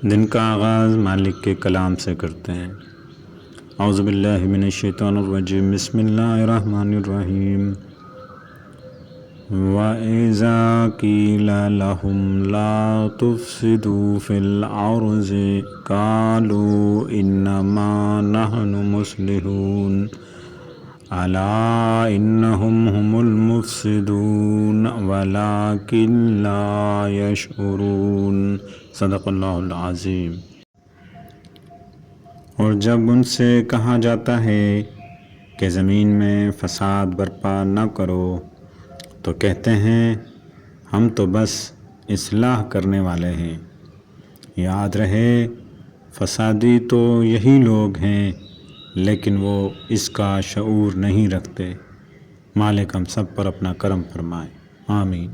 دن کا آغاز مالک کے کلام سے کرتے ہیں۔ اعوذ باللہ من الشیطان الرجیم، بسم اللہ الرحمن الرحیم۔ وَإِذَا قِيلَ لَهُمْ لَا تُفْسِدُوا فِي الْأَرْضِ قَالُوا إِنَّمَا نَحْنُ مُصْلِحُونَ أَلَا إِنَّهُمْ هُمُ الْمُفْسِدُونَ وَلَكِنْ لَا يَشْعُرُونَ۔ صدق اللہ العظیم۔ اور جب ان سے کہا جاتا ہے کہ زمین میں فساد برپا نہ کرو تو کہتے ہیں ہم تو بس اصلاح کرنے والے ہیں۔ یاد رہے فسادی تو یہی لوگ ہیں لیکن وہ اس کا شعور نہیں رکھتے۔ مالک ہم سب پر اپنا کرم فرمائے، آمین۔